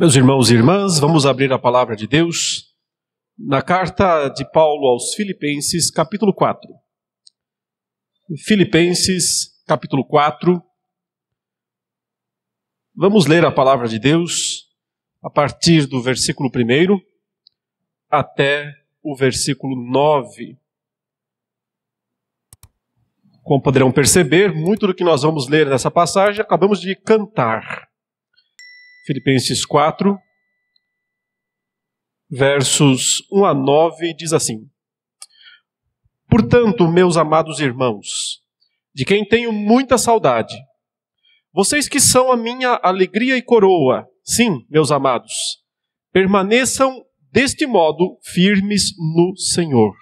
Meus irmãos e irmãs, vamos abrir a palavra de Deus na carta de Paulo aos Filipenses, capítulo 4. Filipenses, capítulo 4. Vamos ler a palavra de Deus a partir do versículo 1 até o versículo 9. Como poderão perceber, muito do que nós vamos ler nessa passagem acabamos de cantar. Filipenses 4, versos 1 a 9, diz assim: Portanto, meus amados irmãos, de quem tenho muita saudade, vocês que são a minha alegria e coroa, sim, meus amados, permaneçam deste modo firmes no Senhor.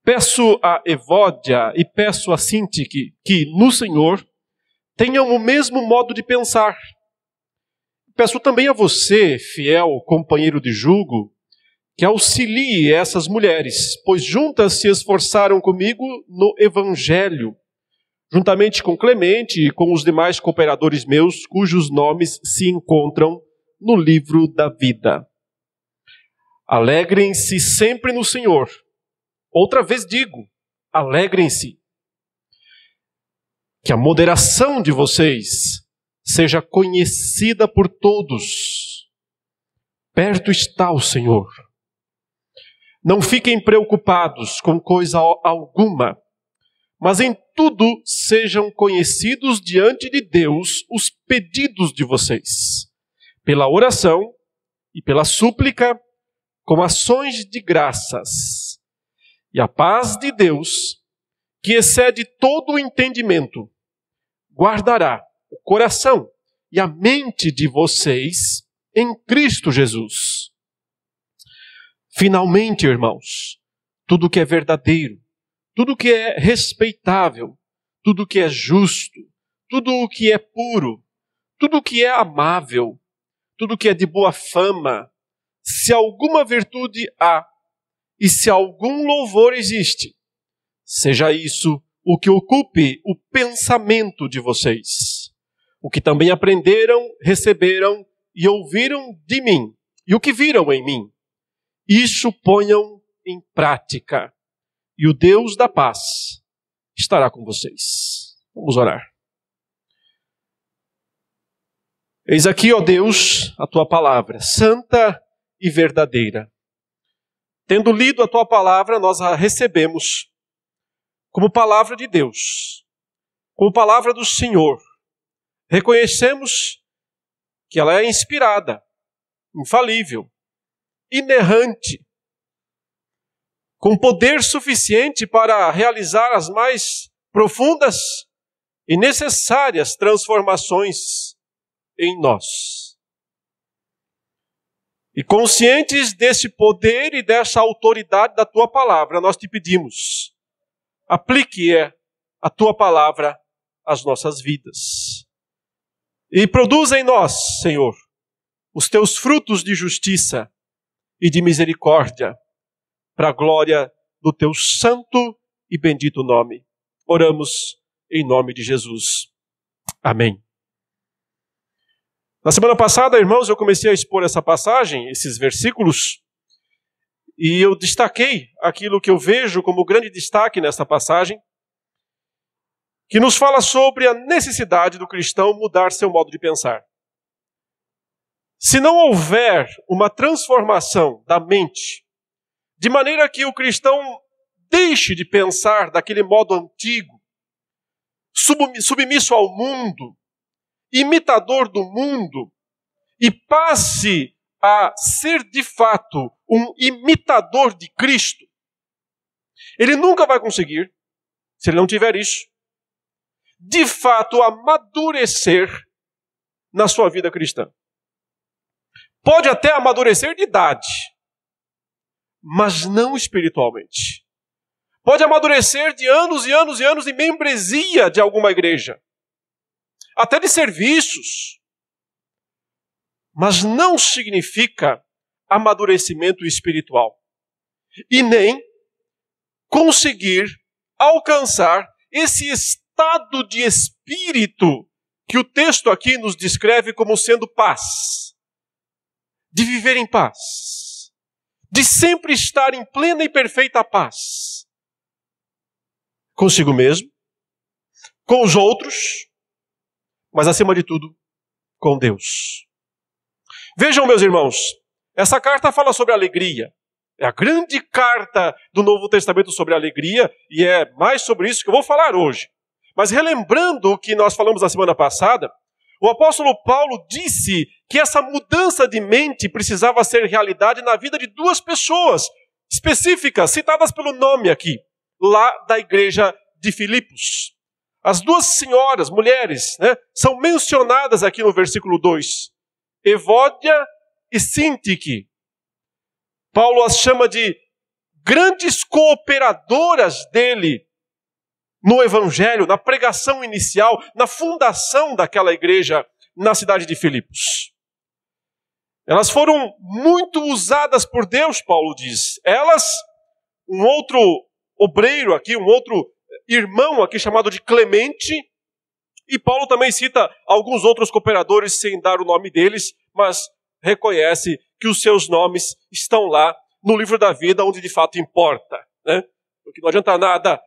Peço a Evódia e peço a Sintique que, no Senhor, tenham o mesmo modo de pensar. Peço também a você, fiel companheiro de jugo, que auxilie essas mulheres, pois juntas se esforçaram comigo no Evangelho, juntamente com Clemente e com os demais cooperadores meus, cujos nomes se encontram no livro da vida. Alegrem-se sempre no Senhor. Outra vez digo, alegrem-se. Que a moderação de vocês seja conhecida por todos. Perto está o Senhor. Não fiquem preocupados com coisa alguma, mas em tudo sejam conhecidos diante de Deus os pedidos de vocês, pela oração e pela súplica, com ações de graças. E a paz de Deus, que excede todo o entendimento, guardará o coração e a mente de vocês em Cristo Jesus. Finalmente, irmãos, tudo que é verdadeiro, tudo que é respeitável, tudo que é justo, tudo que é puro, tudo que é amável, tudo que é de boa fama, se alguma virtude há e se algum louvor existe, seja isso o que ocupe o pensamento de vocês. O que também aprenderam, receberam e ouviram de mim, e o que viram em mim, isso ponham em prática, e o Deus da paz estará com vocês. Vamos orar. Eis aqui, ó Deus, a tua palavra, santa e verdadeira. Tendo lido a tua palavra, nós a recebemos como palavra de Deus, como palavra do Senhor. Reconhecemos que ela é inspirada, infalível, inerrante, com poder suficiente para realizar as mais profundas e necessárias transformações em nós. E conscientes desse poder e dessa autoridade da tua palavra, nós te pedimos, aplique a tua palavra às nossas vidas. E produza em nós, Senhor, os teus frutos de justiça e de misericórdia, para a glória do teu santo e bendito nome. Oramos em nome de Jesus. Amém. Na semana passada, irmãos, eu comecei a expor essa passagem, esses versículos, e eu destaquei aquilo que eu vejo como grande destaque nessa passagem, que nos fala sobre a necessidade do cristão mudar seu modo de pensar. Se não houver uma transformação da mente, de maneira que o cristão deixe de pensar daquele modo antigo, submisso ao mundo, imitador do mundo, e passe a ser de fato um imitador de Cristo, ele nunca vai conseguir, se ele não tiver isso, de fato amadurecer na sua vida cristã. Pode até amadurecer de idade, mas não espiritualmente. Pode amadurecer de anos e anos e anos de membresia de alguma igreja, até de serviços, mas não significa amadurecimento espiritual. E nem conseguir alcançar esse estado de espírito que o texto aqui nos descreve como sendo paz, de viver em paz, de sempre estar em plena e perfeita paz consigo mesmo, com os outros, mas acima de tudo, com Deus. Vejam, meus irmãos, essa carta fala sobre alegria. É a grande carta do Novo Testamento sobre alegria, e é mais sobre isso que eu vou falar hoje. Mas relembrando o que nós falamos na semana passada, o apóstolo Paulo disse que essa mudança de mente precisava ser realidade na vida de duas pessoas específicas, citadas pelo nome aqui, lá da igreja de Filipos. As duas senhoras, mulheres, são mencionadas aqui no versículo 2. Evódia e Sintique. Paulo as chama de grandes cooperadoras dele no evangelho, na pregação inicial, na fundação daquela igreja na cidade de Filipos. Elas foram muito usadas por Deus, Paulo diz. Elas, um outro obreiro aqui, um outro irmão aqui chamado de Clemente, e Paulo também cita alguns outros cooperadores sem dar o nome deles, mas reconhece que os seus nomes estão lá no livro da vida, onde de fato importa, Porque não adianta nada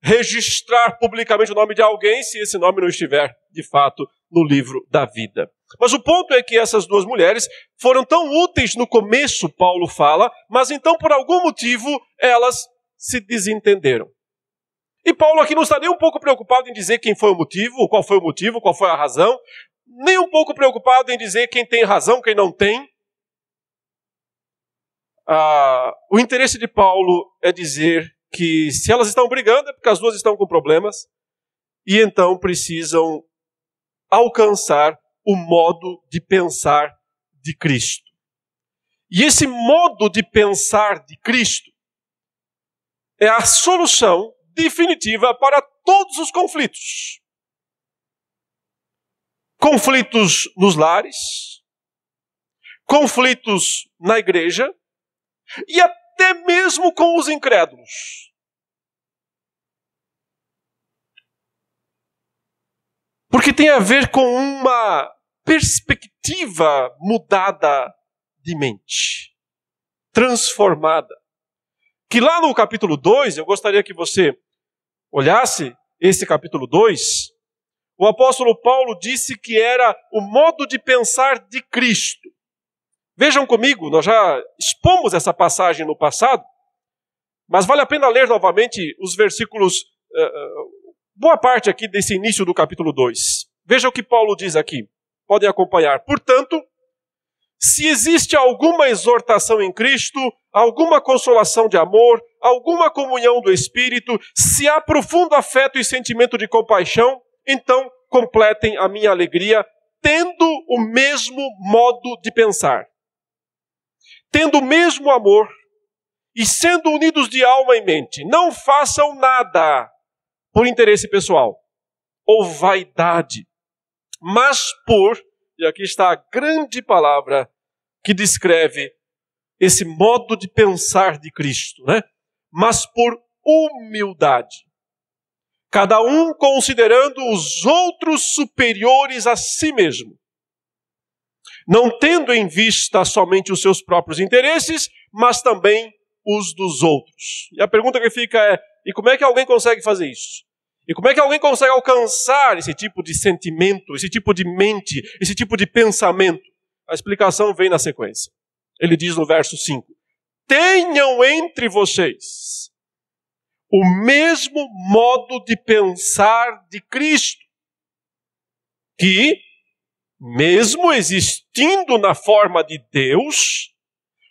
registrar publicamente o nome de alguém se esse nome não estiver, de fato, no livro da vida. Mas o ponto é que essas duas mulheres foram tão úteis no começo, Paulo fala, mas então por algum motivo elas se desentenderam. E Paulo aqui não está nem um pouco preocupado em dizer quem foi o motivo, qual foi a razão, nem um pouco preocupado em dizer quem tem razão, quem não tem. O interesse de Paulo é dizer que se elas estão brigando é porque as duas estão com problemas e então precisam alcançar o modo de pensar de Cristo. E esse modo de pensar de Cristo é a solução definitiva para todos os conflitos. Conflitos nos lares, conflitos na igreja e até mesmo com os incrédulos. Porque tem a ver com uma perspectiva mudada de mente, transformada. Que lá no capítulo 2, eu gostaria que você olhasse esse capítulo 2, o apóstolo Paulo disse que era o modo de pensar de Cristo. Vejam comigo, nós já expomos essa passagem no passado, mas vale a pena ler novamente os versículos, boa parte aqui desse início do capítulo 2. Veja o que Paulo diz aqui, podem acompanhar. Portanto, se existe alguma exortação em Cristo, alguma consolação de amor, alguma comunhão do Espírito, se há profundo afeto e sentimento de compaixão, então completem a minha alegria, tendo o mesmo modo de pensar, tendo o mesmo amor e sendo unidos de alma e mente. Não façam nada por interesse pessoal ou vaidade, mas por, e aqui está a grande palavra que descreve esse modo de pensar de Cristo, mas por humildade. Cada um considerando os outros superiores a si mesmo, não tendo em vista somente os seus próprios interesses, mas também os dos outros. E a pergunta que fica é, e como é que alguém consegue fazer isso? E como é que alguém consegue alcançar esse tipo de sentimento, esse tipo de mente, esse tipo de pensamento? A explicação vem na sequência. Ele diz no verso 5, tenham entre vocês o mesmo modo de pensar de Cristo, que, mesmo existindo na forma de Deus,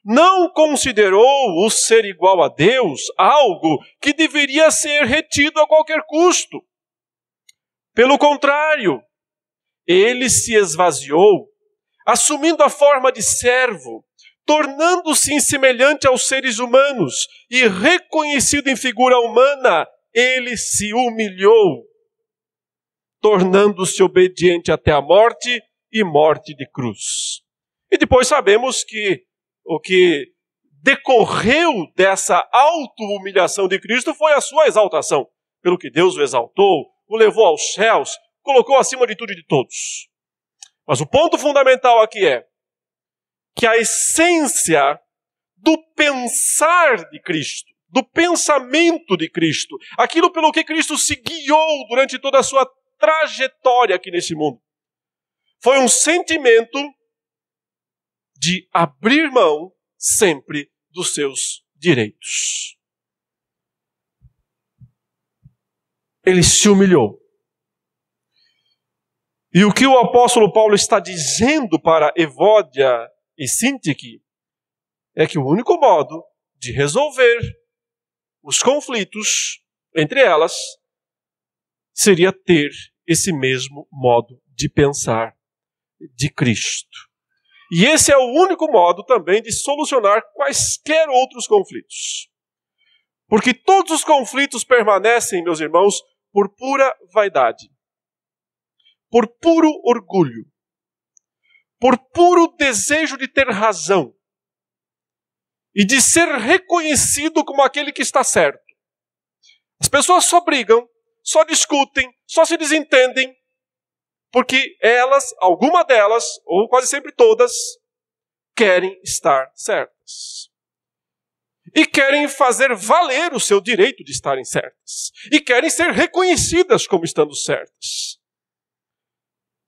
não considerou o ser igual a Deus algo que deveria ser retido a qualquer custo. Pelo contrário, ele se esvaziou, assumindo a forma de servo, tornando-se semelhante aos seres humanos e reconhecido em figura humana, ele se humilhou, tornando-se obediente até a morte e morte de cruz. E depois sabemos que o que decorreu dessa auto-humilhação de Cristo foi a sua exaltação, pelo que Deus o exaltou, o levou aos céus, colocou acima de tudo e de todos. Mas o ponto fundamental aqui é que a essência do pensar de Cristo, do pensamento de Cristo, aquilo pelo que Cristo se guiou durante toda a sua trajetória aqui nesse mundo, foi um sentimento de abrir mão sempre dos seus direitos. Ele se humilhou. E o que o apóstolo Paulo está dizendo para Evódia e Sintique é que o único modo de resolver os conflitos entre elas seria ter esse mesmo modo de pensar de Cristo. E esse é o único modo também de solucionar quaisquer outros conflitos. Porque todos os conflitos permanecem, meus irmãos, por pura vaidade, por puro orgulho, por puro desejo de ter razão e de ser reconhecido como aquele que está certo. As pessoas só brigam, só discutem, só se desentendem, porque elas, alguma delas, ou quase sempre todas, querem estar certas. E querem fazer valer o seu direito de estarem certas. E querem ser reconhecidas como estando certas.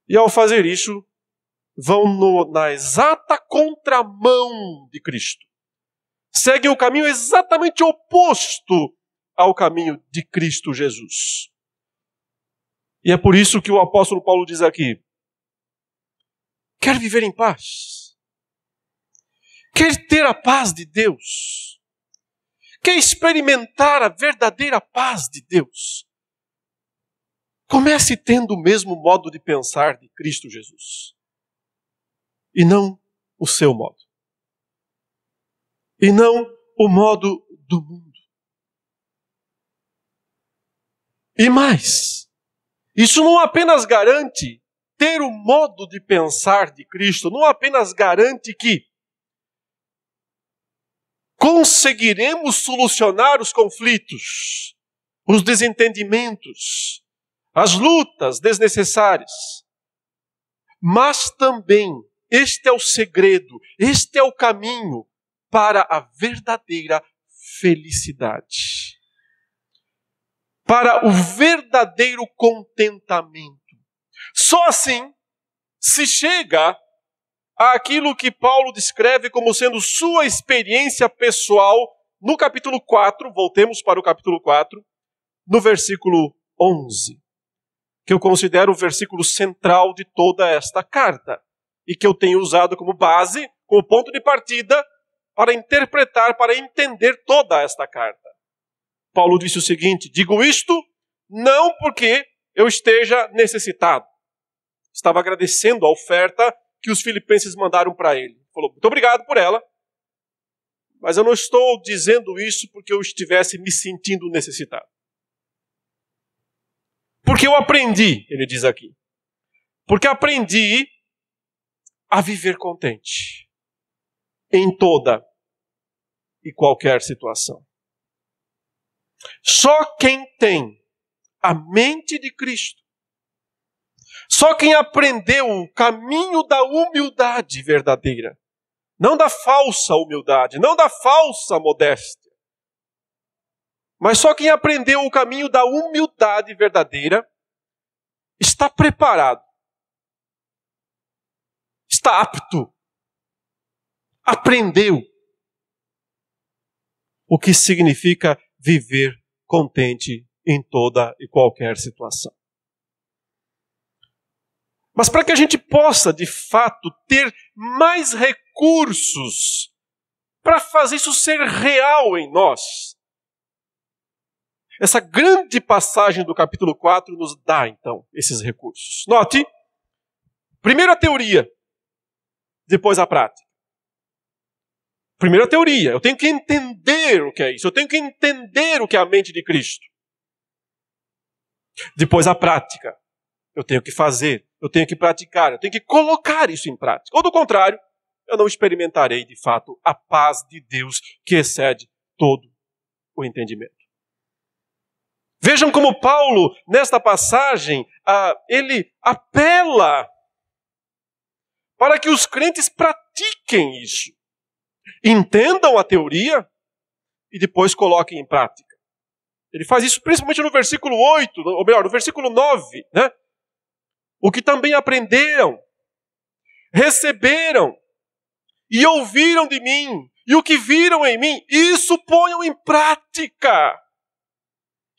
E ao fazer isso, vão na exata contramão de Cristo. Seguem o caminho exatamente oposto ao caminho de Cristo Jesus. E é por isso que o apóstolo Paulo diz aqui: quer viver em paz? Quer ter a paz de Deus? Quer experimentar a verdadeira paz de Deus? Comece tendo o mesmo modo de pensar de Cristo Jesus. E não o seu modo. E não o modo do mundo. E mais, isso não apenas garante ter o modo de pensar de Cristo, não apenas garante que conseguiremos solucionar os conflitos, os desentendimentos, as lutas desnecessárias. Mas também, este é o segredo, este é o caminho para a verdadeira felicidade. Para o verdadeiro contentamento. Só assim se chega àquilo que Paulo descreve como sendo sua experiência pessoal no capítulo 4, voltemos para o capítulo 4, no versículo 11, que eu considero o versículo central de toda esta carta, e que eu tenho usado como base, como ponto de partida, para interpretar, para entender toda esta carta. Paulo disse o seguinte: digo isto não porque eu esteja necessitado. Estava agradecendo a oferta que os filipenses mandaram para ele. Falou, muito obrigado por ela, mas eu não estou dizendo isso porque eu estivesse me sentindo necessitado. Porque eu aprendi, ele diz aqui, porque aprendi a viver contente em toda e qualquer situação. Só quem tem a mente de Cristo, só quem aprendeu o caminho da humildade verdadeira, não da falsa humildade, não da falsa modéstia, mas só quem aprendeu o caminho da humildade verdadeira, está preparado, está apto, aprendeu o que significa viver contente em toda e qualquer situação. Mas para que a gente possa, de fato, ter mais recursos para fazer isso ser real em nós, essa grande passagem do capítulo 4 nos dá, então, esses recursos. Note, primeiro a teoria, depois a prática. Primeiro a teoria, eu tenho que entender o que é isso, eu tenho que entender o que é a mente de Cristo. Depois a prática, eu tenho que fazer, eu tenho que praticar, eu tenho que colocar isso em prática. Ou do contrário, eu não experimentarei de fato a paz de Deus que excede todo o entendimento. Vejam como Paulo, nesta passagem, ele apela para que os crentes pratiquem isso. Entendam a teoria e depois coloquem em prática. Ele faz isso principalmente no versículo 8, ou melhor, no versículo 9, né? O que também aprenderam, receberam e ouviram de mim, e o que viram em mim, isso ponham em prática.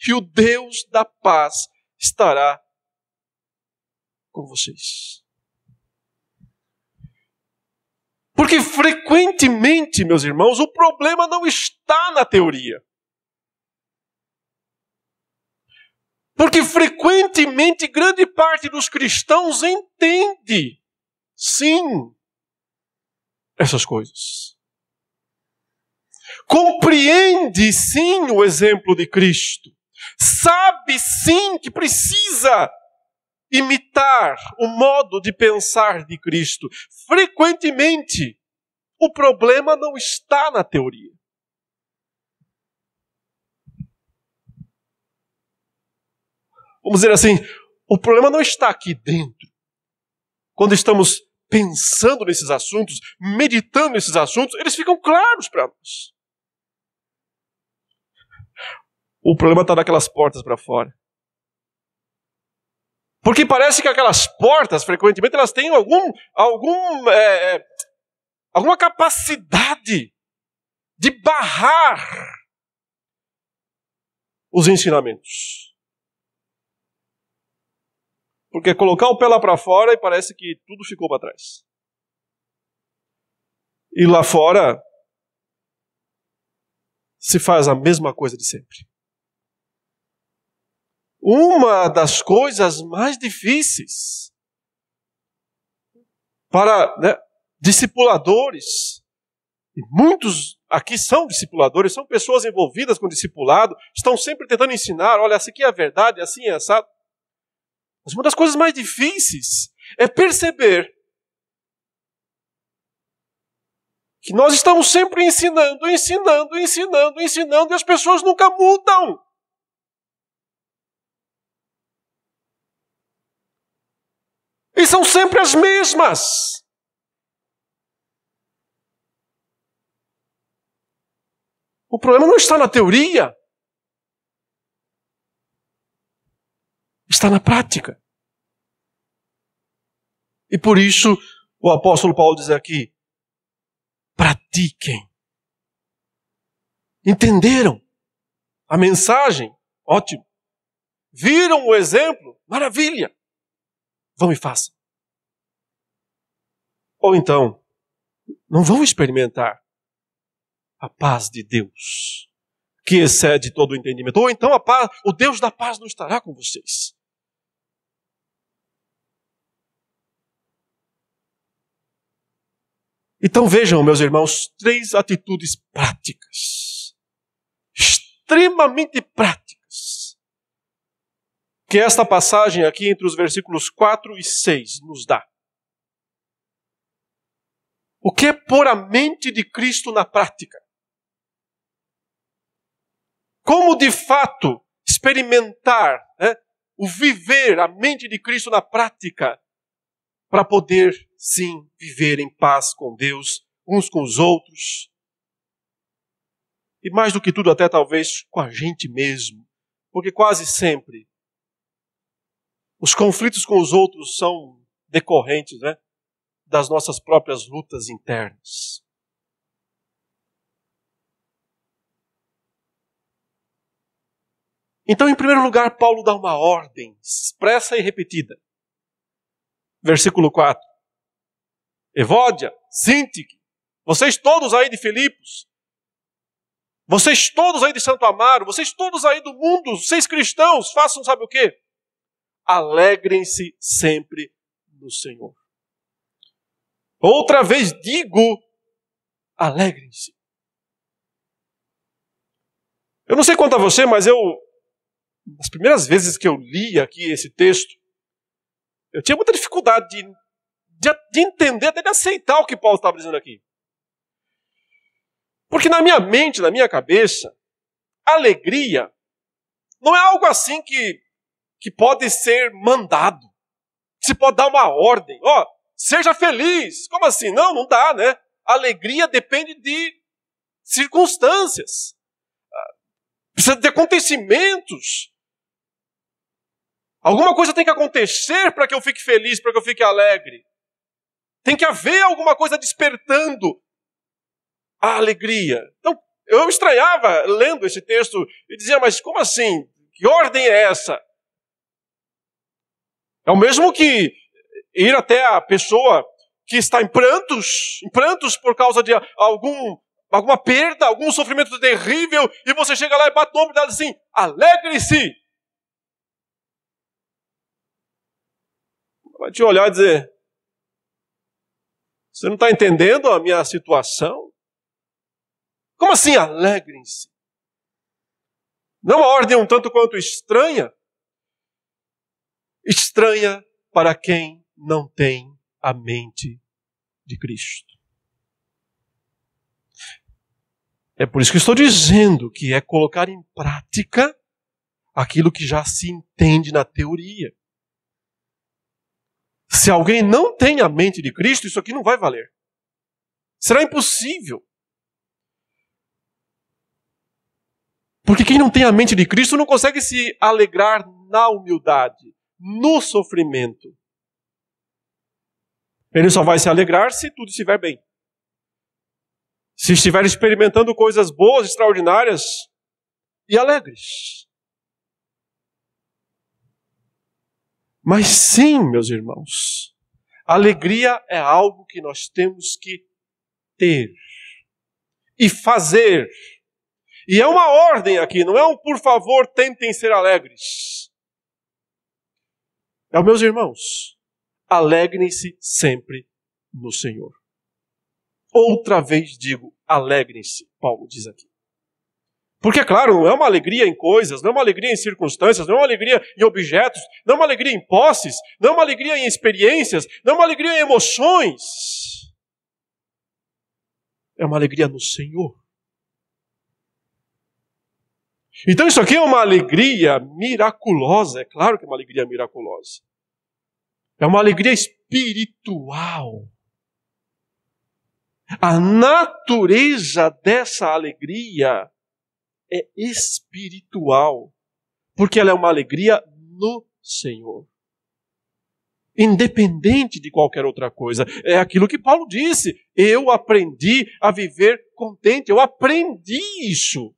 E o Deus da paz estará com vocês. Porque frequentemente, meus irmãos, o problema não está na teoria. Porque frequentemente grande parte dos cristãos entende, sim, essas coisas. Compreende, sim, o exemplo de Cristo. Sabe, sim, que precisa imitar o modo de pensar de Cristo. Frequentemente, o problema não está na teoria. Vamos dizer assim, o problema não está aqui dentro. Quando estamos pensando nesses assuntos, meditando nesses assuntos, eles ficam claros para nós. O problema está daquelas portas para fora. Porque parece que aquelas portas, frequentemente, elas têm alguma capacidade de barrar os ensinamentos. Porque colocar o pé lá para fora e parece que tudo ficou para trás. E lá fora se faz a mesma coisa de sempre. Uma das coisas mais difíceis para discipuladores, e muitos aqui são discipuladores, são pessoas envolvidas com discipulado, estão sempre tentando ensinar, olha, essa aqui é a verdade, assim é assado. Mas uma das coisas mais difíceis é perceber que nós estamos sempre ensinando, e as pessoas nunca mudam. E são sempre as mesmas. O problema não está na teoria. Está na prática. E por isso o apóstolo Paulo diz aqui, pratiquem. Entenderam a mensagem? Ótimo. Viram o exemplo? Maravilha. Vão e façam. Ou então, não vão experimentar a paz de Deus, que excede todo o entendimento. Ou então a paz, o Deus da paz não estará com vocês. Então vejam, meus irmãos, 3 atitudes práticas, extremamente práticas, que esta passagem aqui entre os versículos 4 e 6 nos dá. O que é pôr a mente de Cristo na prática? Como de fato experimentar, o viver a mente de Cristo na prática, para poder, sim, viver em paz com Deus, uns com os outros, e mais do que tudo até talvez com a gente mesmo, porque quase sempre os conflitos com os outros são decorrentes, das nossas próprias lutas internas. Então, em primeiro lugar, Paulo dá uma ordem expressa e repetida. Versículo 4. Evódia, Sintique, vocês todos aí de Filipos, vocês todos aí de Santo Amaro, vocês todos aí do mundo, vocês cristãos, façam sabe o quê? Alegrem-se sempre no Senhor. Outra vez digo, alegrem-se. Eu não sei quanto a você, mas nas primeiras vezes que eu li aqui esse texto, eu tinha muita dificuldade de entender, até de aceitar o que Paulo estava dizendo aqui. Porque na minha mente, na minha cabeça, alegria não é algo assim que pode ser mandado. Se pode dar uma ordem. seja feliz. Como assim? Não, não dá, né? Alegria depende de circunstâncias. Precisa de acontecimentos. Alguma coisa tem que acontecer para que eu fique feliz, para que eu fique alegre. Tem que haver alguma coisa despertando a alegria. Então, eu estranhava lendo esse texto e dizia, mas como assim? Que ordem é essa? É o mesmo que ir até a pessoa que está em prantos por causa de alguma perda, algum sofrimento terrível, e você chega lá e bate no ombro dela assim, alegre-se! Vai te olhar e dizer, você não está entendendo a minha situação? Como assim, alegrem-se? Não é uma ordem um tanto quanto estranha? Estranha para quem não tem a mente de Cristo. É por isso que estou dizendo que é colocar em prática aquilo que já se entende na teoria. Se alguém não tem a mente de Cristo, isso aqui não vai valer. Será impossível. Porque quem não tem a mente de Cristo não consegue se alegrar na humildade, no sofrimento. Ele só vai se alegrar se tudo estiver bem. Se estiver experimentando coisas boas, extraordinárias e alegres. Mas sim, meus irmãos, alegria é algo que nós temos que ter e fazer. E é uma ordem aqui, não é um por favor, tentem ser alegres. É, meus irmãos, alegrem-se sempre no Senhor. Outra vez digo, alegrem-se, Paulo diz aqui. Porque, claro, não é uma alegria em coisas, não é uma alegria em circunstâncias, não é uma alegria em objetos, não é uma alegria em posses, não é uma alegria em experiências, não é uma alegria em emoções. É uma alegria no Senhor. Então isso aqui é uma alegria miraculosa, é claro que é uma alegria miraculosa. É uma alegria espiritual. A natureza dessa alegria é espiritual, porque ela é uma alegria no Senhor. Independente de qualquer outra coisa. É aquilo que Paulo disse. Eu aprendi a viver contente. Eu aprendi isso.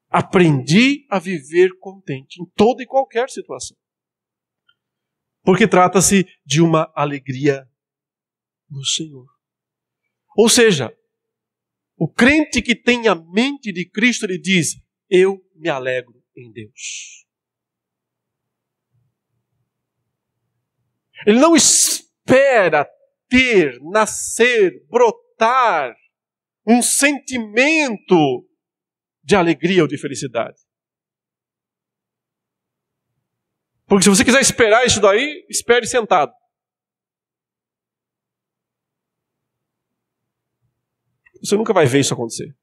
Aprendi a viver contente em toda e qualquer situação. Porque trata-se de uma alegria no Senhor. Ou seja, o crente que tem a mente de Cristo, ele diz, eu me alegro em Deus. Ele não espera ter, nascer, brotar um sentimento de alegria ou de felicidade. Porque se você quiser esperar isso daí, espere sentado. Você nunca vai ver isso acontecer.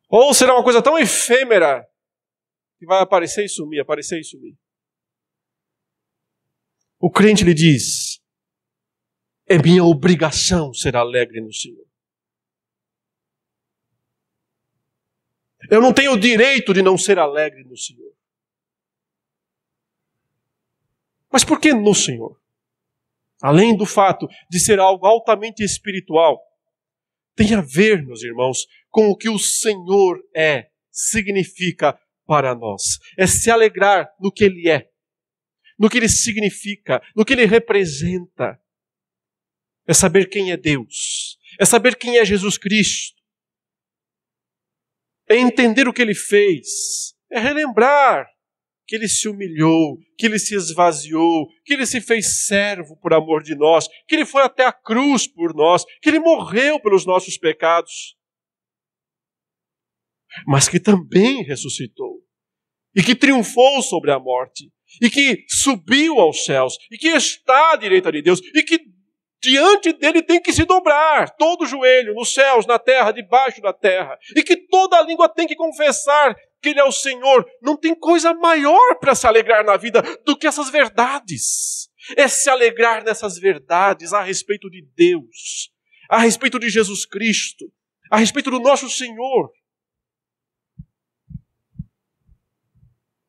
Ou será uma coisa tão efêmera que vai aparecer e sumir, aparecer e sumir. O crente lhe diz, é minha obrigação ser alegre no Senhor. Eu não tenho o direito de não ser alegre no Senhor. Mas por que no Senhor? Além do fato de ser algo altamente espiritual, tem a ver, meus irmãos, com o que o Senhor significa para nós. É se alegrar no que Ele é, no que Ele significa, no que Ele representa. É saber quem é Deus, é saber quem é Jesus Cristo. É entender o que Ele fez, é relembrar que Ele se humilhou, que Ele se esvaziou, que Ele se fez servo por amor de nós, que Ele foi até a cruz por nós, que Ele morreu pelos nossos pecados, mas que também ressuscitou, e que triunfou sobre a morte, e que subiu aos céus, e que está à direita de Deus, e que diante dele tem que se dobrar todo o joelho, nos céus, na terra, debaixo da terra, e que toda a língua tem que confessar que Ele é o Senhor. Não tem coisa maior para se alegrar na vida do que essas verdades. É se alegrar nessas verdades a respeito de Deus, a respeito de Jesus Cristo, a respeito do nosso Senhor.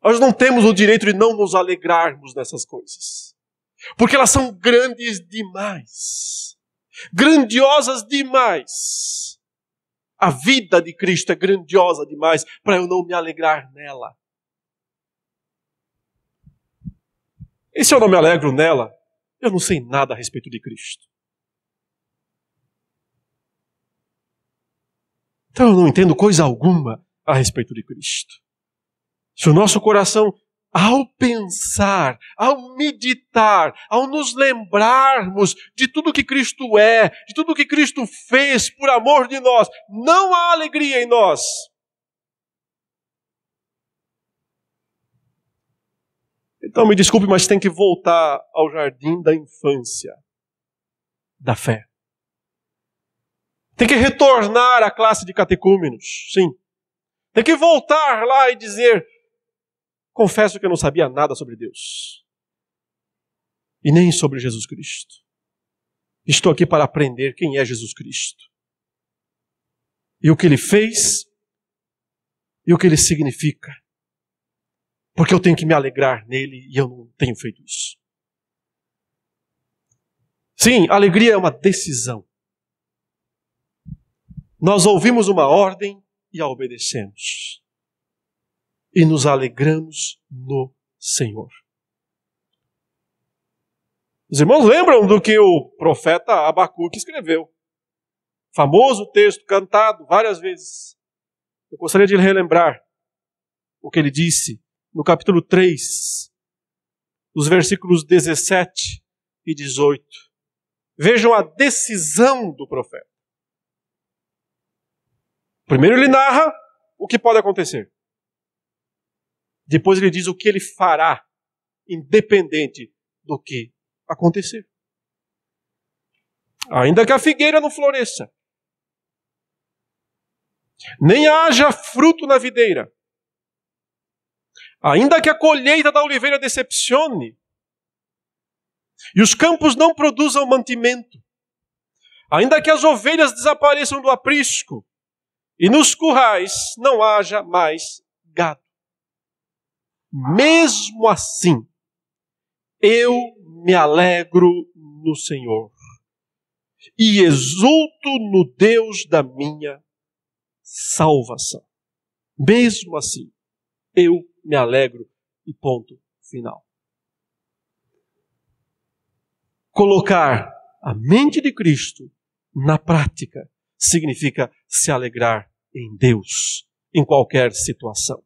Nós não temos o direito de não nos alegrarmos nessas coisas, porque elas são grandes demais, grandiosas demais. A vida de Cristo é grandiosa demais para eu não me alegrar nela. E se eu não me alegro nela, eu não sei nada a respeito de Cristo. Então eu não entendo coisa alguma a respeito de Cristo. Se o nosso coração, ao pensar, ao meditar, ao nos lembrarmos de tudo que Cristo é, de tudo que Cristo fez por amor de nós, não há alegria em nós. Então me desculpe, mas tem que voltar ao jardim da infância, da fé. Tem que retornar à classe de catecúmenos, sim. Tem que voltar lá e dizer: confesso que eu não sabia nada sobre Deus. E nem sobre Jesus Cristo. Estou aqui para aprender quem é Jesus Cristo. E o que Ele fez. E o que Ele significa. Porque eu tenho que me alegrar nele e eu não tenho feito isso. Sim, alegria é uma decisão. Nós ouvimos uma ordem e a obedecemos. E nos alegramos no Senhor. Os irmãos lembram do que o profeta Abacuque escreveu. Famoso texto, cantado várias vezes. Eu gostaria de relembrar o que ele disse no capítulo 3, os versículos 17 e 18. Vejam a decisão do profeta. Primeiro ele narra o que pode acontecer. Depois ele diz o que ele fará, independente do que acontecer. Ainda que a figueira não floresça, nem haja fruto na videira, ainda que a colheita da oliveira decepcione, e os campos não produzam mantimento, ainda que as ovelhas desapareçam do aprisco, e nos currais não haja mais gado. Mesmo assim, eu me alegro no Senhor e exulto no Deus da minha salvação. Mesmo assim, eu me alegro e ponto final. Colocar a mente de Cristo na prática significa se alegrar em Deus, em qualquer situação.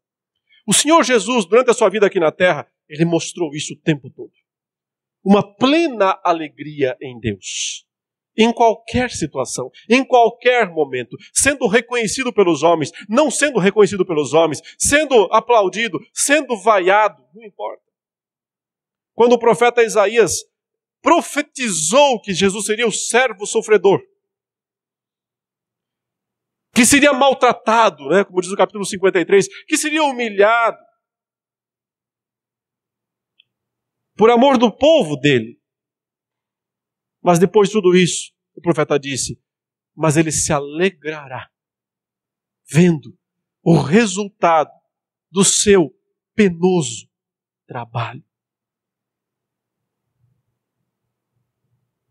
O Senhor Jesus, durante a sua vida aqui na terra, Ele mostrou isso o tempo todo. Uma plena alegria em Deus. Em qualquer situação, em qualquer momento, sendo reconhecido pelos homens, não sendo reconhecido pelos homens, sendo aplaudido, sendo vaiado, não importa. Quando o profeta Isaías profetizou que Jesus seria o servo sofredor, que seria maltratado, né, como diz o capítulo 53, que seria humilhado por amor do povo dele. Mas depois de tudo isso, o profeta disse, mas ele se alegrará vendo o resultado do seu penoso trabalho.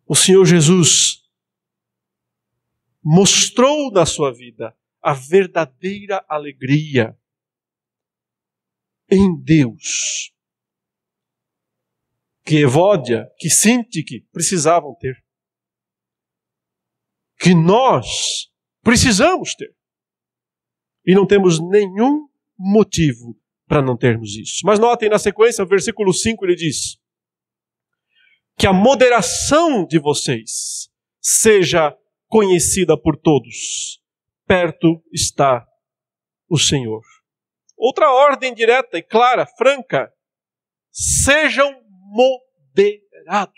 O Senhor Jesus mostrou na sua vida a verdadeira alegria em Deus, que Evódia, que Sintique precisavam ter, que nós precisamos ter, e não temos nenhum motivo para não termos isso. Mas notem na sequência, o versículo 5, ele diz que a moderação de vocês seja conhecida por todos. Perto está o Senhor. Outra ordem direta e clara, franca. Sejam moderados.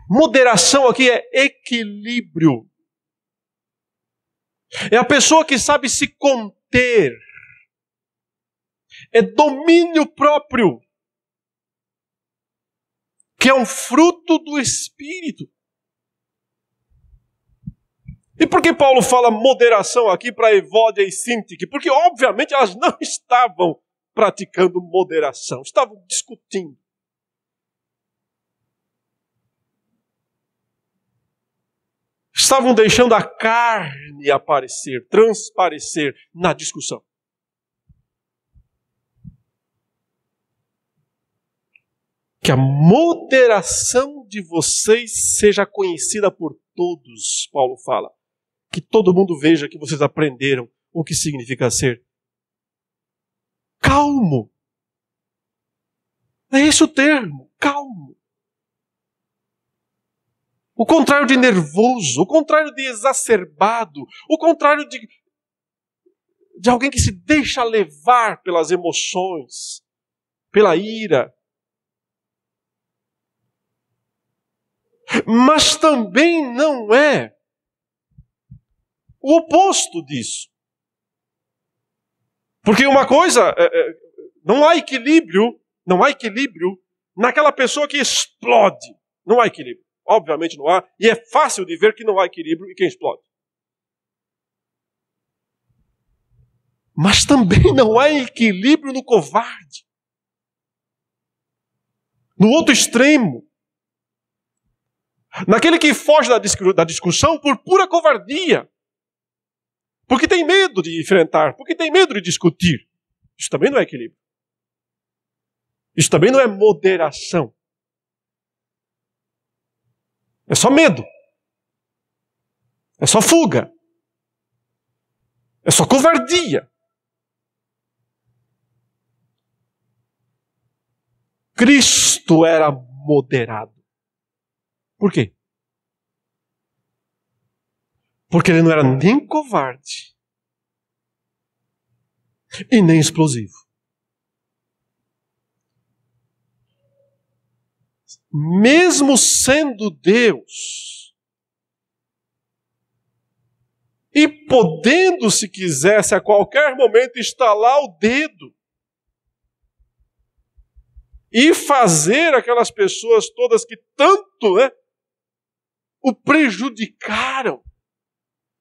Moderação aqui é equilíbrio. É a pessoa que sabe se conter. É domínio próprio, que é um fruto do Espírito. E por que Paulo fala moderação aqui para Evódia e Sintique? Porque, obviamente, elas não estavam praticando moderação, estavam discutindo. Estavam deixando a carne aparecer, transparecer na discussão. Que a moderação de vocês seja conhecida por todos, Paulo fala. Que todo mundo veja que vocês aprenderam o que significa ser calmo. É esse o termo, calmo. O contrário de nervoso, o contrário de exacerbado, o contrário de alguém que se deixa levar pelas emoções, pela ira. Mas também não é o oposto disso. Porque uma coisa, não há equilíbrio naquela pessoa que explode. Não há equilíbrio. Obviamente não há. E é fácil de ver que não há equilíbrio em quem explode. Mas também não há equilíbrio no covarde. No outro extremo. Naquele que foge da discussão por pura covardia. Porque tem medo de enfrentar, porque tem medo de discutir. Isso também não é equilíbrio. Isso também não é moderação. É só medo. É só fuga. É só covardia. Cristo era moderado. Por quê? Porque ele não era nem covarde e nem explosivo. Mesmo sendo Deus e podendo, se quisesse, a qualquer momento estalar o dedo e fazer aquelas pessoas todas que tanto o prejudicaram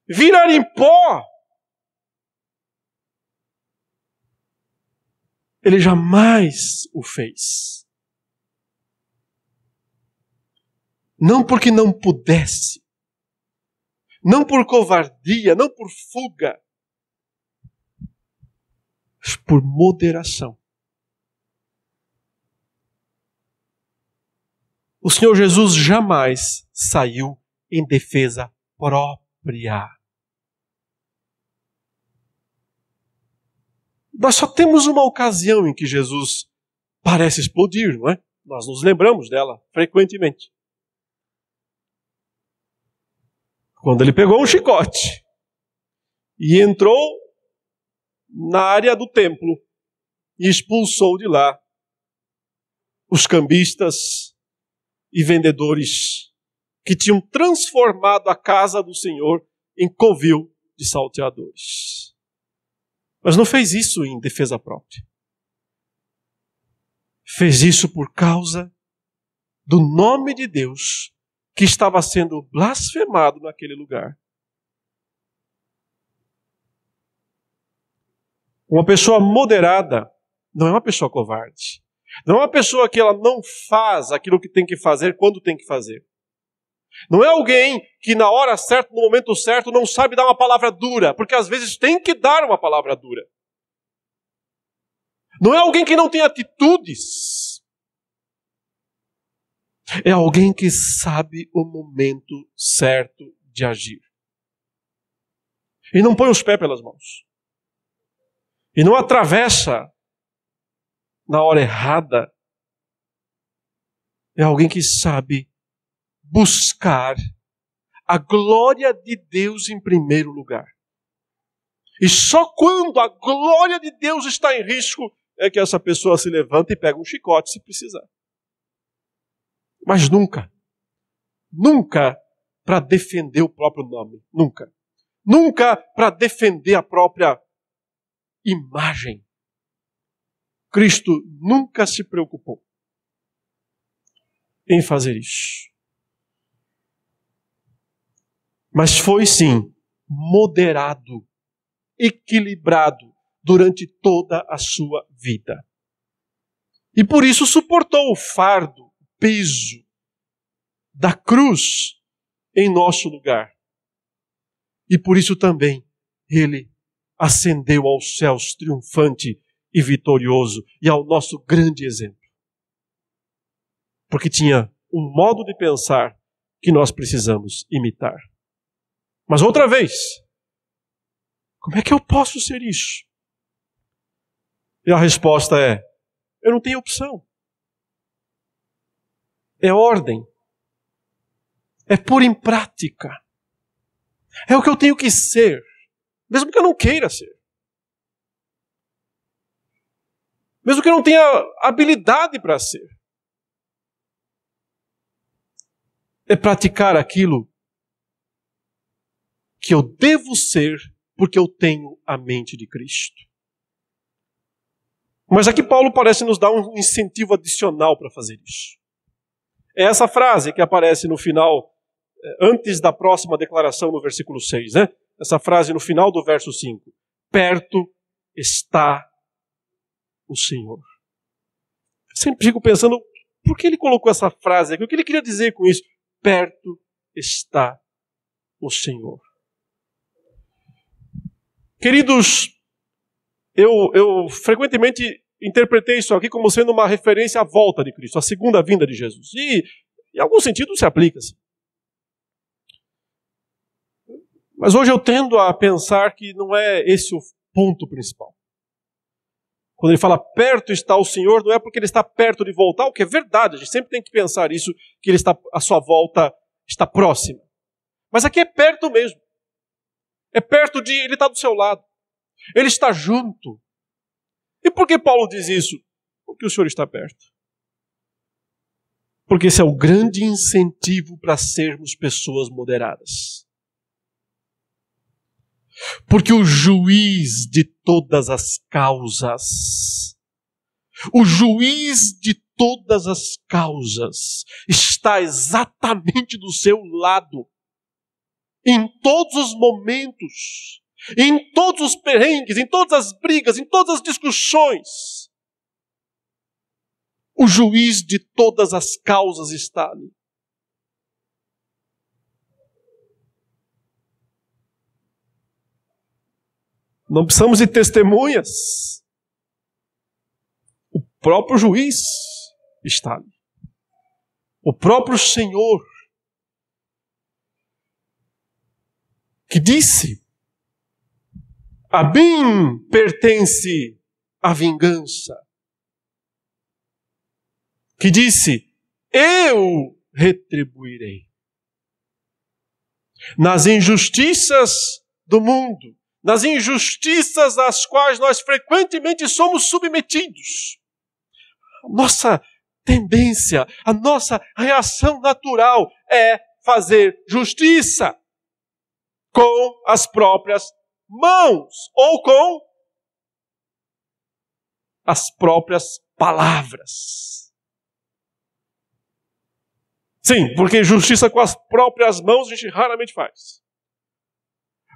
virar em pó. Ele jamais o fez. Não porque não pudesse, não por covardia, não por fuga, mas por moderação. O Senhor Jesus jamais saiu em defesa própria. Nós só temos uma ocasião em que Jesus parece explodir, não é? Nós nos lembramos dela frequentemente. Quando ele pegou um chicote e entrou na área do templo e expulsou de lá os cambistas e vendedores que tinham transformado a casa do Senhor em covil de salteadores. Mas não fez isso em defesa própria. Fez isso por causa do nome de Deus que estava sendo blasfemado naquele lugar. Uma pessoa moderada não é uma pessoa covarde. Não é uma pessoa que ela não faz aquilo que tem que fazer quando tem que fazer. Não é alguém que na hora certa, no momento certo, não sabe dar uma palavra dura, porque às vezes tem que dar uma palavra dura. Não é alguém que não tem atitudes. É alguém que sabe o momento certo de agir. E não põe os pés pelas mãos. E não atravessa na hora errada. É alguém que sabe buscar a glória de Deus em primeiro lugar. E só quando a glória de Deus está em risco é que essa pessoa se levanta e pega um chicote se precisar. Mas nunca para defender o próprio nome. Nunca. nunca para defender a própria imagem. Cristo nunca se preocupou em fazer isso. Mas foi sim moderado, equilibrado durante toda a sua vida. E por isso suportou o fardo, o peso da cruz em nosso lugar. E por isso também ele ascendeu aos céus triunfante e vitorioso, e ao nosso grande exemplo. Porque tinha um modo de pensar que nós precisamos imitar. Mas outra vez, como é que eu posso ser isso? E a resposta é, eu não tenho opção. É ordem. É pôr em prática. É o que eu tenho que ser, mesmo que eu não queira ser. Mesmo que eu não tenha habilidade para ser. É praticar aquilo que eu devo ser porque eu tenho a mente de Cristo. Mas aqui Paulo parece nos dar um incentivo adicional para fazer isso. É essa frase que aparece no final, antes da próxima declaração no versículo 6, né? Essa frase no final do verso 5. Perto está o Senhor. Eu sempre fico pensando, por que ele colocou essa frase aqui? O que ele queria dizer com isso? Perto está o Senhor. Queridos, eu frequentemente interpretei isso aqui como sendo uma referência à volta de Cristo, à segunda vinda de Jesus. E, em algum sentido, se aplica assim. Mas hoje eu tendo a pensar que não é esse o ponto principal. Quando ele fala perto está o Senhor, não é porque ele está perto de voltar, o que é verdade, a gente sempre tem que pensar isso, que ele está, a sua volta está próxima. Mas aqui é perto mesmo. É perto de, ele está do seu lado. Ele está junto. E por que Paulo diz isso? Porque o Senhor está perto. Porque esse é o grande incentivo para sermos pessoas moderadas. Porque o juiz de todas as causas, está exatamente do seu lado. Em todos os momentos, em todos os perrengues, em todas as brigas, em todas as discussões. O juiz de todas as causas está ali. Não precisamos de testemunhas. O próprio juiz está ali. O próprio Senhor que disse: a mim pertence a vingança. Que disse: eu retribuirei. Nas injustiças do mundo, nas injustiças às quais nós frequentemente somos submetidos, a nossa tendência, a nossa reação natural é fazer justiça com as próprias mãos ou com as próprias palavras. Sim, porque justiça com as próprias mãos a gente raramente faz.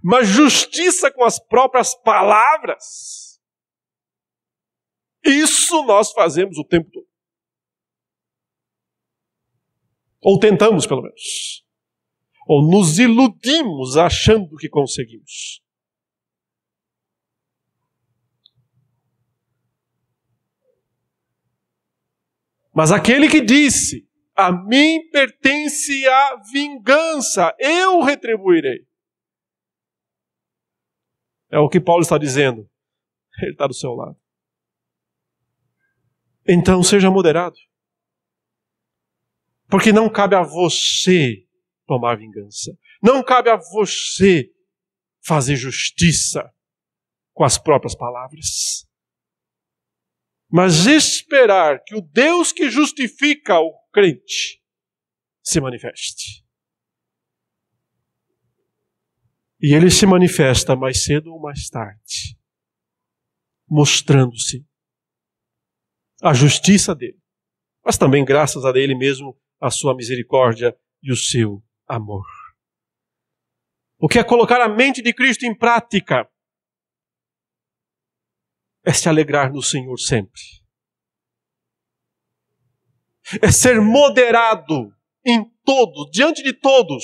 Mas justiça com as próprias palavras, isso nós fazemos o tempo todo. Ou tentamos, pelo menos. Ou nos iludimos achando que conseguimos. Mas aquele que disse: a mim pertence a vingança, eu retribuirei. É o que Paulo está dizendo. Ele está do seu lado. Então seja moderado. Porque não cabe a você tomar vingança. Não cabe a você fazer justiça com as próprias palavras. Mas esperar que o Deus que justifica o crente se manifeste. E ele se manifesta mais cedo ou mais tarde, mostrando-se a justiça dele, mas também graças a ele mesmo, a sua misericórdia e o seu amor. O que é colocar a mente de Cristo em prática? É se alegrar no Senhor sempre. É ser moderado em todos, diante de todos.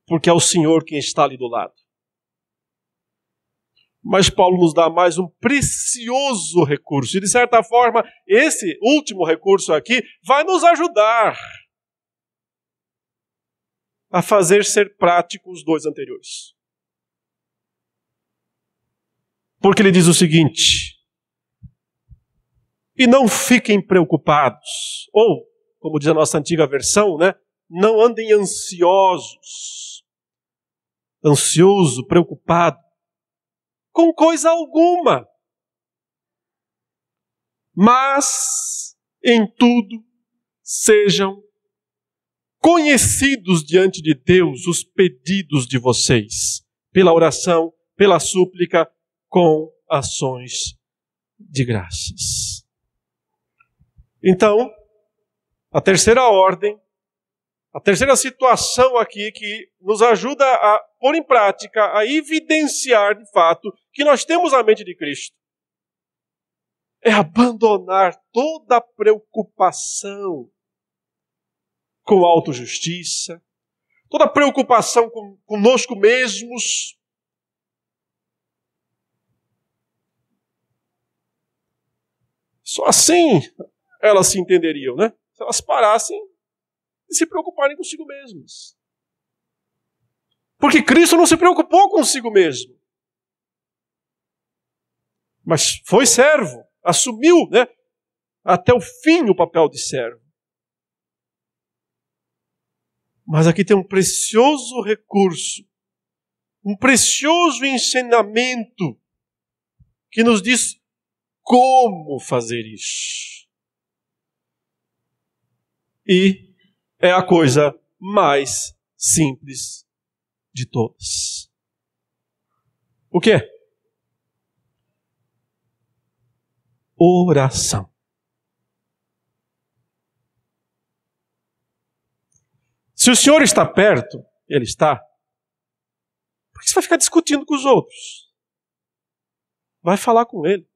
Porque é o Senhor quem está ali do lado. Mas Paulo nos dá mais um precioso recurso. E de certa forma, esse último recurso aqui vai nos ajudar a fazer ser prático os dois anteriores. Porque ele diz o seguinte: e não fiquem preocupados, ou, como diz a nossa antiga versão, né? Não andem ansiosos, ansioso, preocupado, com coisa alguma. Mas, em tudo, sejam conhecidos diante de Deus os pedidos de vocês, pela oração, pela súplica, com ações de graças. Então, a terceira ordem, a terceira situação aqui que nos ajuda a pôr em prática, a evidenciar de fato que nós temos a mente de Cristo, é abandonar toda a preocupação com autojustiça, toda a preocupação conosco mesmos. Só assim elas se entenderiam, né? Se elas parassem de se preocuparem consigo mesmas. Porque Cristo não se preocupou consigo mesmo. Mas foi servo, assumiu, né, até o fim o papel de servo. Mas aqui tem um precioso recurso, um precioso ensinamento que nos diz como fazer isso. E é a coisa mais simples de todas. O quê? Oração. Se o Senhor está perto, Ele está, por que você vai ficar discutindo com os outros? Vai falar com Ele.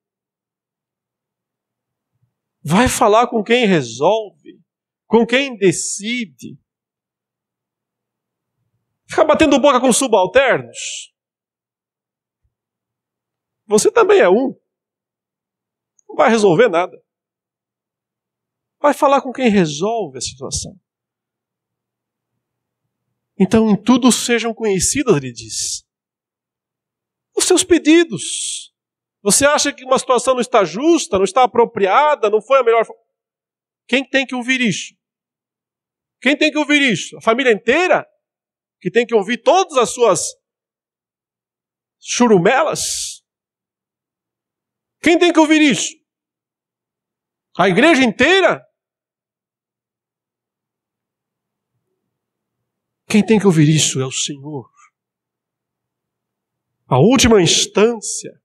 Vai falar com quem resolve, com quem decide. Ficar batendo boca com subalternos? Você também é um. Não vai resolver nada. Vai falar com quem resolve a situação. Então, em tudo sejam conhecidas, ele diz, os seus pedidos. Você acha que uma situação não está justa, não está apropriada, não foi a melhor... Quem tem que ouvir isso? Quem tem que ouvir isso? A família inteira? Que tem que ouvir todas as suas churumelas? Quem tem que ouvir isso? A igreja inteira? Quem tem que ouvir isso é o Senhor. A última instância.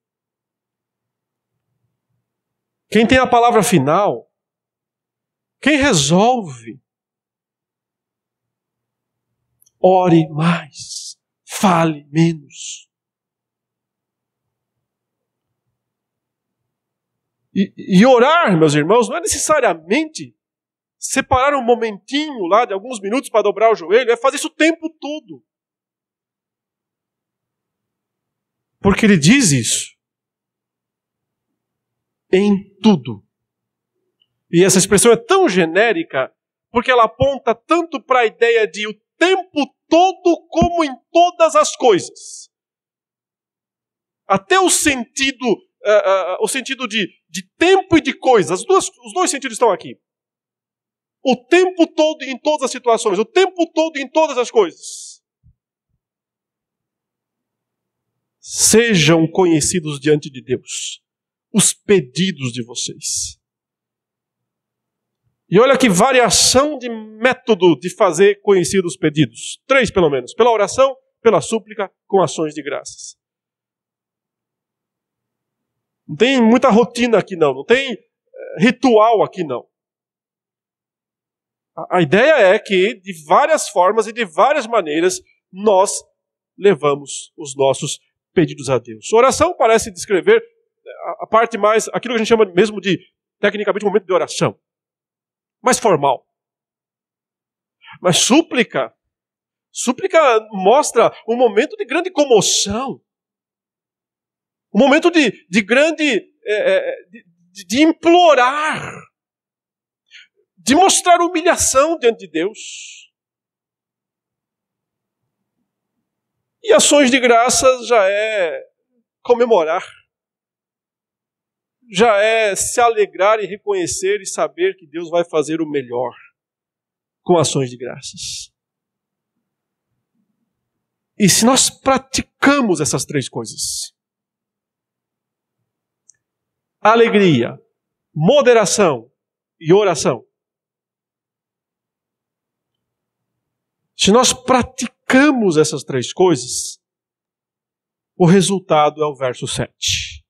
Quem tem a palavra final. Quem resolve. Ore mais. Fale menos. E orar, meus irmãos, não é necessariamente separar um momentinho lá de alguns minutos para dobrar o joelho, é fazer isso o tempo todo. Porque ele diz isso. Em tudo. E essa expressão é tão genérica, porque ela aponta tanto para a ideia de o tempo todo como em todas as coisas. Até o sentido de tempo e de coisas. Os dois sentidos estão aqui. O tempo todo em todas as situações. O tempo todo em todas as coisas. Sejam conhecidos diante de Deus os pedidos de vocês. E olha que variação de método de fazer conhecidos os pedidos. 3 pelo menos. Pela oração, pela súplica, com ações de graças. Não tem muita rotina aqui não. Não tem ritual aqui não. A ideia é que de várias formas e de várias maneiras nós levamos os nossos pedidos a Deus. Oração parece descrever a parte mais, aquilo que a gente chama mesmo de, tecnicamente, momento de oração. Mais formal. Mas súplica mostra um momento de grande comoção. Um momento de grande, de implorar. De mostrar humilhação diante de Deus. E ações de graças já é comemorar. Já é se alegrar e reconhecer e saber que Deus vai fazer o melhor com ações de graças. E se nós praticamos essas 3 coisas, alegria, moderação e oração, se nós praticamos essas 3 coisas, o resultado é o verso 7.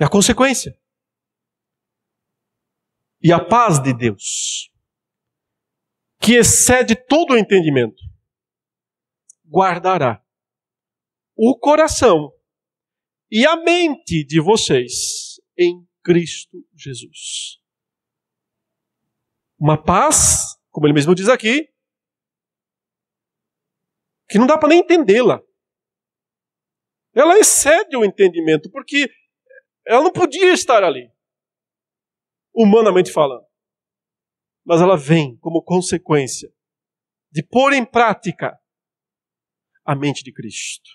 É a consequência. E a paz de Deus, que excede todo o entendimento, guardará o coração e a mente de vocês em Cristo Jesus. Uma paz, como ele mesmo diz aqui, que não dá para nem entendê-la. Ela excede o entendimento, porque ela não podia estar ali, humanamente falando. Mas ela vem como consequência de pôr em prática a mente de Cristo.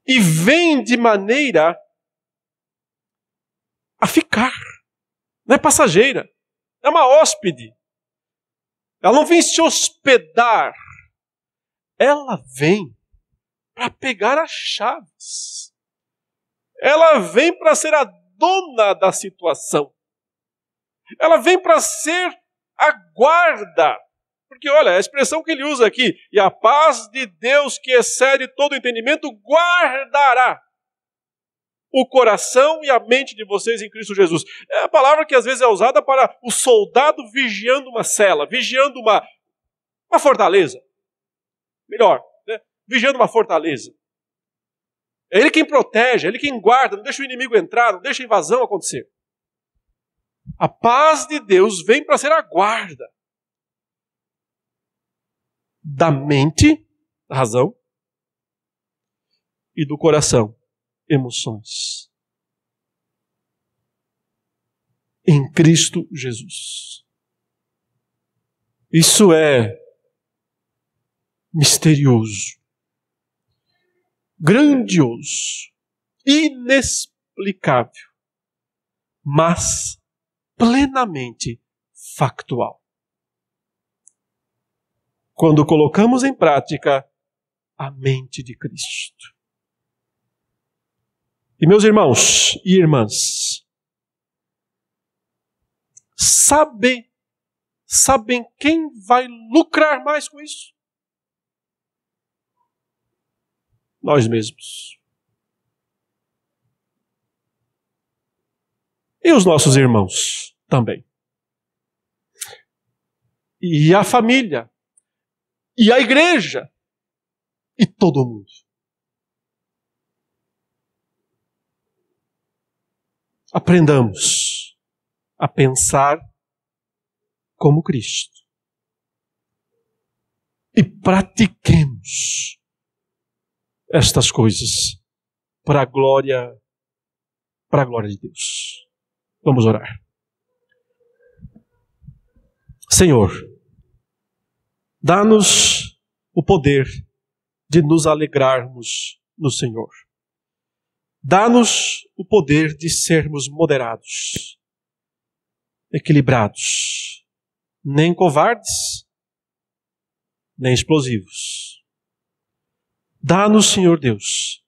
E vem de maneira a ficar. Não é passageira. É uma hóspede. Ela não vem se hospedar. Ela vem para pegar as chaves. Ela vem para ser a dona da situação. Ela vem para ser a guarda. Porque olha, a expressão que ele usa aqui, e a paz de Deus que excede todo o entendimento, guardará o coração e a mente de vocês em Cristo Jesus. É a palavra que às vezes é usada para o soldado vigiando uma cela, vigiando uma fortaleza. Melhor, né? Vigiando uma fortaleza. É ele quem protege, é ele quem guarda, não deixa o inimigo entrar, não deixa a invasão acontecer. A paz de Deus vem para ser a guarda da mente, da razão, e do coração, emoções. Em Cristo Jesus. Isso é misterioso, grandioso, inexplicável, mas plenamente factual. Quando colocamos em prática a mente de Cristo. E meus irmãos e irmãs, sabem quem vai lucrar mais com isso? Nós mesmos. E os nossos irmãos também. E a família. E a igreja. E todo mundo. Aprendamos a pensar como Cristo. E pratiquemos estas coisas para a glória de Deus. Vamos orar. Senhor, dá-nos o poder de nos alegrarmos no Senhor. Dá-nos o poder de sermos moderados, equilibrados, nem covardes, nem explosivos. Dá-nos, Senhor Deus,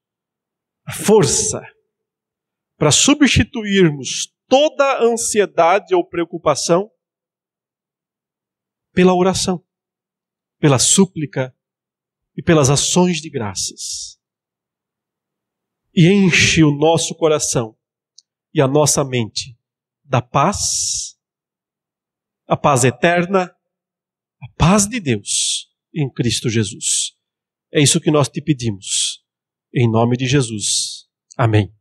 a força para substituirmos toda ansiedade ou preocupação pela oração, pela súplica e pelas ações de graças. E enche o nosso coração e a nossa mente da paz, a paz eterna, a paz de Deus em Cristo Jesus. É isso que nós te pedimos. Em nome de Jesus. Amém.